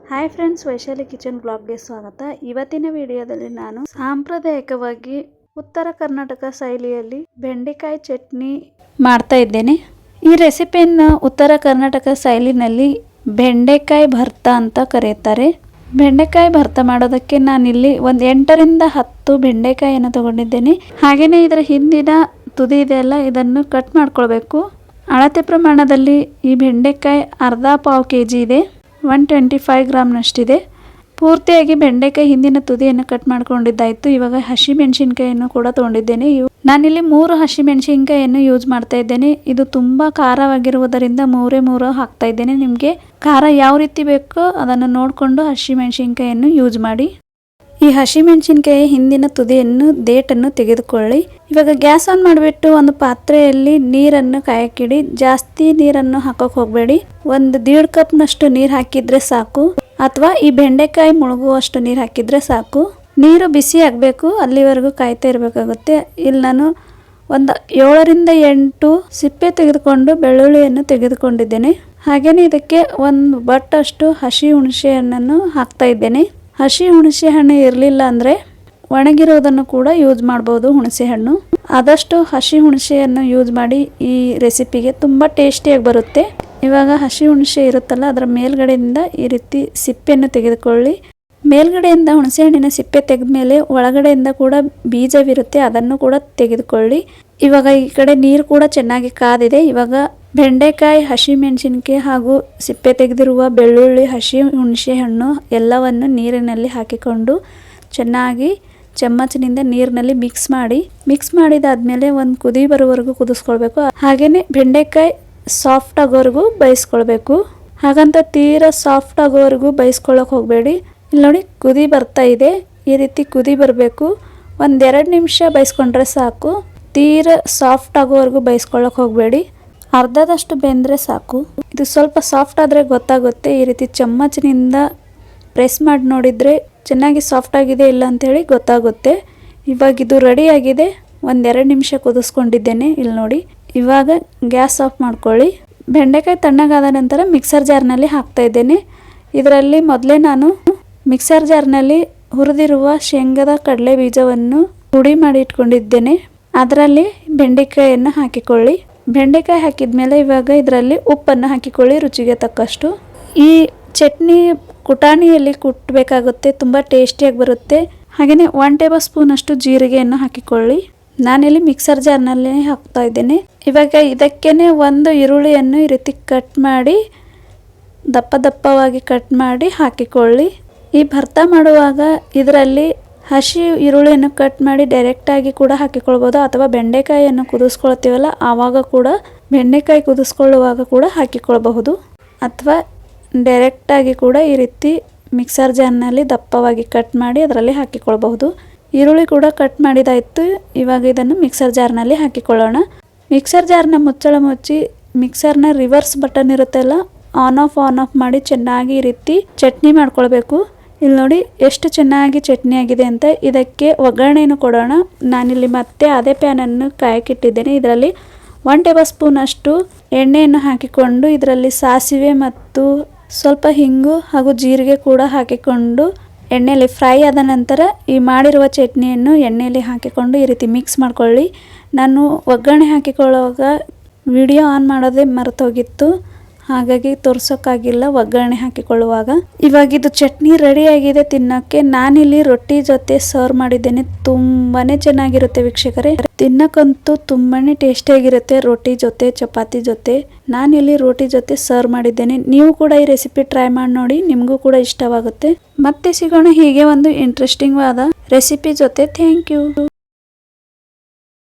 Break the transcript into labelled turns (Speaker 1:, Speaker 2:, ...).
Speaker 1: Hi friends, Vaishali kitchen ಬ್ಲಾಗ್ಗೆ ಸ್ವಾಗತ. ಇವತ್ತಿನ ವಿಡಿಯೋದಲ್ಲಿ ನಾನು ಸಾಂಪ್ರದಾಯಿಕವಾಗಿ ಉತ್ತರ ಕರ್ನಾಟಕ ಶೈಲಿಯಲ್ಲಿ ಬೆಂಡೆಕಾಯಿ ಚಟ್ನಿ ಮಾಡ್ತಾ ಇದ್ದೇನೆ. ಈ ರೆಸಿಪಿಯನ್ನು ಉತ್ತರ ಕರ್ನಾಟಕ ಶೈಲಿನಲ್ಲಿ ಬೆಂಡೆಕಾಯಿ ಭರ್ತಾ ಅಂತ ಕರೆಯುತ್ತಾರೆ. ಬೆಂಡೆಕಾಯಿ ಭರ್ತಾ ಮಾಡೋದಕ್ಕೆ ನಾನಿಲ್ಲಿ ಒಂದು 8ರಿಂದ 10 ಬೆಂಡೆಕಾಯಿಯನ್ನು ತಗೊಂಡಿದ್ದೇನೆ. ಹಾಗೆಯೇ ಇದರ ಹಿಂದಿನ ತುದಿ ಇದೆಯಲ್ಲ, ಇದನ್ನು ಕಟ್ ಮಾಡ್ಕೊಳ್ಬೇಕು. ಅಳತೆ ಪ್ರಮಾಣದಲ್ಲಿ ಈ ಬೆಂಡೆಕಾಯಿ ಅರ್ಧ ಪಾವು kg ಇದೆ. 125 ಗ್ರಾಮ್ನಷ್ಟಿದೆ. ಪೂರ್ತಿಯಾಗಿ ಬೆಂಡೆಕಾಯಿ ಹಿಂದಿನ ತುದಿಯನ್ನು ಕಟ್ ಮಾಡ್ಕೊಂಡಿದ್ದಾಯಿತು. ಇವಾಗ ಹಸಿ ಮೆಣಸಿನ್ಕಾಯಿಯನ್ನು ಕೂಡ ತೊಗೊಂಡಿದ್ದೇನೆ. ನಾನಿಲ್ಲಿ 3 ಹಸಿ ಮೆಣಸಿನ್ಕಾಯಿಯನ್ನು ಯೂಸ್ ಮಾಡ್ತಾ ಇದ್ದೇನೆ. ಇದು ತುಂಬ ಖಾರವಾಗಿರುವುದರಿಂದ 3 ಹಾಕ್ತಾ ಇದ್ದೇನೆ. ನಿಮಗೆ ಖಾರ ಯಾವ ರೀತಿ ಬೇಕೋ ಅದನ್ನು ನೋಡಿಕೊಂಡು ಹಸಿ ಮೆಣಸಿನ್ಕಾಯಿಯನ್ನು ಯೂಸ್ ಮಾಡಿ. ಈ ಹಸಿ ಮೆಣಸಿನ್ಕಾಯಿ ಹಿಂದಿನ ತುದಿಯನ್ನು ಡೇಟನ್ನು ತೆಗೆದುಕೊಳ್ಳಿ. ಇವಾಗ ಗ್ಯಾಸ್ ಆನ್ ಮಾಡಿಬಿಟ್ಟು ಒಂದು ಪಾತ್ರೆಯಲ್ಲಿ ನೀರನ್ನು ಕಾಯಕ್ಕಿಡಿ. ಜಾಸ್ತಿ ನೀರನ್ನು ಹಾಕೋಕೆ ಹೋಗಬೇಡಿ. ಒಂದು 1.5 ಕಪ್ನಷ್ಟು ನೀರು ಹಾಕಿದ್ರೆ ಸಾಕು, ಅಥವಾ ಈ ಬೆಂಡೆಕಾಯಿ ಮುಳುಗುವಷ್ಟು ನೀರು ಹಾಕಿದ್ರೆ ಸಾಕು. ನೀರು ಬಿಸಿ ಆಗಬೇಕು, ಅಲ್ಲಿವರೆಗೂ ಕಾಯ್ತಾ ಇರಬೇಕಾಗುತ್ತೆ. ಇಲ್ಲಿ ನಾನು ಒಂದು 7ರಿಂದ 8 ಸಿಪ್ಪೆ ತೆಗೆದುಕೊಂಡು ಬೆಳ್ಳುಳ್ಳಿಯನ್ನು ತೆಗೆದುಕೊಂಡಿದ್ದೇನೆ. ಹಾಗೆಯೇ ಇದಕ್ಕೆ ಒಂದು ಬಟ್ಟಷ್ಟು ಹಸಿ ಹುಣಸೆ ಹಣ್ಣನ್ನು ಹಾಕ್ತಾ ಇದ್ದೇನೆ. ಹಸಿ ಹುಣಸೆ ಹಣ್ಣು ಇರಲಿಲ್ಲ ಅಂದರೆ ಒಣಗಿರೋದನ್ನು ಕೂಡ ಯೂಸ್ ಮಾಡ್ಬೋದು. ಹುಣಸೆ ಹಣ್ಣು ಆದಷ್ಟು ಹಸಿ ಹುಣಸೆಯನ್ನು ಯೂಸ್ ಮಾಡಿ. ಈ ರೆಸಿಪಿಗೆ ತುಂಬ ಟೇಸ್ಟಿಯಾಗಿ ಬರುತ್ತೆ. ಇವಾಗ ಹಸಿ ಹುಣಸೆ ಇರುತ್ತಲ್ಲ, ಅದರ ಮೇಲ್ಗಡೆಯಿಂದ ಈ ರೀತಿ ಸಿಪ್ಪೆಯನ್ನು ತೆಗೆದುಕೊಳ್ಳಿ. ಮೇಲ್ಗಡೆಯಿಂದ ಹುಣಸೆ ಹಣ್ಣಿನ ಸಿಪ್ಪೆ ತೆಗೆದ ಮೇಲೆ ಒಳಗಡೆಯಿಂದ ಕೂಡ ಬೀಜವಿರುತ್ತೆ, ಅದನ್ನು ಕೂಡ ತೆಗೆದುಕೊಳ್ಳಿ. ಇವಾಗ ಈ ಕಡೆ ನೀರು ಕೂಡ ಚೆನ್ನಾಗಿ ಕಾದಿದೆ. ಇವಾಗ ಬೆಂಡೆಕಾಯಿ, ಹಸಿ ಮೆಣಸಿನಕಾಯಿ ಹಾಗೂ ಸಿಪ್ಪೆ ತೆಗೆದಿರುವ ಬೆಳ್ಳುಳ್ಳಿ, ಹಸಿ ಹುಣಸೆ ಹಣ್ಣು ಎಲ್ಲವನ್ನು ನೀರಿನಲ್ಲಿ ಹಾಕಿಕೊಂಡು ಚೆನ್ನಾಗಿ ಚಮ್ಮಚನಿಂದ ನೀರಿನಲ್ಲಿ ಮಿಕ್ಸ್ ಮಾಡಿದಾದ್ಮೇಲೆ ಒಂದು ಕುದಿ ಬರೋವರೆಗೂ ಕುದಿಸ್ಕೊಳ್ಬೇಕು. ಹಾಗೆಯೇ ಬೆಂಡೆಕಾಯಿ ಸಾಫ್ಟ್ ಆಗೋವರೆಗೂ ಬೇಯಿಸ್ಕೊಳ್ಬೇಕು. ಹಾಗಂತ ತೀರಾ ಸಾಫ್ಟ್ ಆಗೋವರೆಗೂ ಬೇಯಿಸ್ಕೊಳ್ಳೋಕೆ ಹೋಗಬೇಡಿ. ಇಲ್ಲಿ ನೋಡಿ, ಕುದಿ ಬರ್ತಾ ಇದೆ. ಈ ರೀತಿ ಕುದಿ ಬರಬೇಕು. 1-2 ನಿಮಿಷ ಬೇಯಿಸ್ಕೊಂಡ್ರೆ ಸಾಕು. ತೀರಾ ಸಾಫ್ಟ್ ಆಗೋವರೆಗೂ ಬೇಯಿಸ್ಕೊಳ್ಳೋಕೆ ಹೋಗಬೇಡಿ. ಅರ್ಧದಷ್ಟು ಬೆಂದರೆ ಸಾಕು. ಇದು ಸ್ವಲ್ಪ ಸಾಫ್ಟ್ ಆದರೆ ಗೊತ್ತಾಗುತ್ತೆ. ಈ ರೀತಿ ಚಮ್ಮಚನಿಂದ ಪ್ರೆಸ್ ಮಾಡಿ ನೋಡಿದರೆ ಚೆನ್ನಾಗಿ ಸಾಫ್ಟ್ ಆಗಿದೆ ಇಲ್ಲ ಅಂಥೇಳಿ ಗೊತ್ತಾಗುತ್ತೆ. ಇವಾಗ ಇದು ರೆಡಿಯಾಗಿದೆ. 1-2 ನಿಮಿಷ ಕುದಿಸ್ಕೊಂಡಿದ್ದೇನೆ. ಇಲ್ಲಿ ನೋಡಿ, ಇವಾಗ ಗ್ಯಾಸ್ ಆಫ್ ಮಾಡ್ಕೊಳ್ಳಿ. ಬೆಂಡೆಕಾಯಿ ತಣ್ಣಗಾದ ನಂತರ ಮಿಕ್ಸರ್ ಜಾರ್ನಲ್ಲಿ ಹಾಕ್ತಾ ಇದ್ದೇನೆ. ಇದರಲ್ಲಿ ಮೊದಲೇ ನಾನು ಮಿಕ್ಸರ್ ಜಾರ್ನಲ್ಲಿ ಹುರಿದಿರುವ ಶೇಂಗಾದ ಕಡಲೆ ಬೀಜವನ್ನು ಪುಡಿ ಮಾಡಿ ಇಟ್ಕೊಂಡಿದ್ದೇನೆ. ಅದರಲ್ಲಿ ಬೆಂಡೆಕಾಯಿಯನ್ನು ಹಾಕಿಕೊಳ್ಳಿ. ಬೆಂಡೆಕಾಯಿ ಹಾಕಿದ ಮೇಲೆ ಇವಾಗ ಇದರಲ್ಲಿ ಉಪ್ಪನ್ನು ಹಾಕಿಕೊಳ್ಳಿ, ರುಚಿಗೆ ತಕ್ಕಷ್ಟು. ಈ ಚಟ್ನಿ ಕುಟಾಣಿಯಲ್ಲಿ ಕುಟ್ಟಬೇಕಾಗುತ್ತೆ, ತುಂಬ ಟೇಸ್ಟಿಯಾಗಿ ಬರುತ್ತೆ. ಹಾಗೆಯೇ 1 ಟೇಬಲ್ ಸ್ಪೂನ್ ಅಷ್ಟು ಜೀರಿಗೆಯನ್ನು ಹಾಕಿಕೊಳ್ಳಿ. ನಾನಿಲ್ಲಿ ಮಿಕ್ಸರ್ ಜಾರ್ನಲ್ಲಿ ಹಾಕ್ತಾ ಇದ್ದೇನೆ. ಇವಾಗ ಇದಕ್ಕೇನೆ ಒಂದು ಈರುಳ್ಳಿಯನ್ನು ಈ ರೀತಿ ಕಟ್ ಮಾಡಿ ದಪ್ಪವಾಗಿ ಕಟ್ ಮಾಡಿ ಹಾಕಿಕೊಳ್ಳಿ. ಈ ಭರ್ತಾ ಮಾಡುವಾಗ ಇದರಲ್ಲಿ ಹಸಿ ಈರುಳ್ಳಿಯನ್ನು ಕಟ್ ಮಾಡಿ ಡೈರೆಕ್ಟಾಗಿ ಕೂಡ ಹಾಕಿಕೊಳ್ಬೋದು, ಅಥವಾ ಬೆಂಡೆಕಾಯಿಯನ್ನು ಕುದಿಸ್ಕೊಳ್ತೀವಲ್ಲ ಆವಾಗ ಕೂಡ, ಬೆಂಡೆಕಾಯಿ ಕುದಿಸ್ಕೊಳ್ಳುವಾಗ ಕೂಡ ಹಾಕಿಕೊಳ್ಬಹುದು, ಅಥವಾ ಡೈರೆಕ್ಟಾಗಿ ಕೂಡ ಈ ರೀತಿ ಮಿಕ್ಸರ್ ಜಾರ್ನಲ್ಲಿ ದಪ್ಪವಾಗಿ ಕಟ್ ಮಾಡಿ ಅದರಲ್ಲಿ ಹಾಕಿಕೊಳ್ಬಹುದು. ಈರುಳ್ಳಿ ಕೂಡ ಕಟ್ ಮಾಡಿದಾಯಿತು. ಇವಾಗ ಇದನ್ನು ಮಿಕ್ಸರ್ ಜಾರ್ನಲ್ಲಿ ಹಾಕಿಕೊಳ್ಳೋಣ. ಮಿಕ್ಸರ್ ಜಾರ್ನ ಮುಚ್ಚಳ ಮುಚ್ಚಿ ಮಿಕ್ಸರ್ನ ರಿವರ್ಸ್ ಬಟನ್ ಇರುತ್ತಲ್ಲ, ಆನ್ ಆಫ್ ಮಾಡಿ ಚೆನ್ನಾಗಿ ಈ ರೀತಿ ಚಟ್ನಿ ಮಾಡ್ಕೊಳ್ಬೇಕು. ಇಲ್ಲಿ ನೋಡಿ ಎಷ್ಟು ಚೆನ್ನಾಗಿ ಚಟ್ನಿ ಆಗಿದೆ ಅಂತ. ಇದಕ್ಕೆ ಒಗ್ಗರಣೆಯನ್ನು ಕೊಡೋಣ. ನಾನಿಲ್ಲಿ ಮತ್ತೆ ಅದೇ ಪ್ಯಾನನ್ನು ಕಾಯಕ್ಕಿಟ್ಟಿದ್ದೇನೆ. ಇದರಲ್ಲಿ 1 ಟೇಬಲ್ ಸ್ಪೂನ್ ಅಷ್ಟು ಎಣ್ಣೆಯನ್ನು ಹಾಕಿಕೊಂಡು ಇದರಲ್ಲಿ ಸಾಸಿವೆ ಮತ್ತು ಸ್ವಲ್ಪ ಹಿಂಗು ಹಾಗೂ ಜೀರಿಗೆ ಕೂಡ ಹಾಕಿಕೊಂಡು ಎಣ್ಣೆಯಲ್ಲಿ ಫ್ರೈ ಆದ ನಂತರ ಈ ಮಾಡಿರುವ ಚಟ್ನಿಯನ್ನು ಎಣ್ಣೆಯಲ್ಲಿ ಹಾಕಿಕೊಂಡು ಈ ರೀತಿ ಮಿಕ್ಸ್ ಮಾಡ್ಕೊಳ್ಳಿ. ನಾನು ಒಗ್ಗರಣೆ ಹಾಕಿಕೊಳ್ಳುವಾಗ ವಿಡಿಯೋ ಆನ್ ಮಾಡೋದೇ ಮರೆತೋಗಿತ್ತು, ಹಾಗಾಗಿ ತೋರ್ಸೋಕ್ಕಾಗಿಲ್ಲ ಒಗ್ಗರಣೆ ಹಾಕಿಕೊಳ್ಳುವಾಗ. ಇವಾಗ ಇದು ಚಟ್ನಿ ರೆಡಿಯಾಗಿದೆ ತಿನ್ನೋಕ್ಕೆ. ನಾನಿಲ್ಲಿ ರೊಟ್ಟಿ ಜೊತೆ ಸರ್ವ್ ಮಾಡಿದ್ದೇನೆ. ತುಂಬಾ ಚೆನ್ನಾಗಿರುತ್ತೆ ವೀಕ್ಷಕರೇ. ತಿನ್ನಕ್ಕಂತೂ ತುಂಬಾ ಟೇಸ್ಟಿಯಾಗಿರುತ್ತೆ ರೊಟ್ಟಿ ಜೊತೆ, ಚಪಾತಿ ಜೊತೆ. ನಾನಿಲ್ಲಿ ರೋಟಿ ಜೊತೆ ಸರ್ವ್ ಮಾಡಿದ್ದೇನೆ. ನೀವು ಕೂಡ ಈ ರೆಸಿಪಿ ಟ್ರೈ ಮಾಡಿ ನೋಡಿ, ನಿಮಗೂ ಕೂಡ ಇಷ್ಟವಾಗುತ್ತೆ. ಮತ್ತೆ ಸಿಗೋಣ ಹೀಗೆ ಒಂದು ಇಂಟ್ರೆಸ್ಟಿಂಗ್ ಆದ ರೆಸಿಪಿ ಜೊತೆ. Thank you.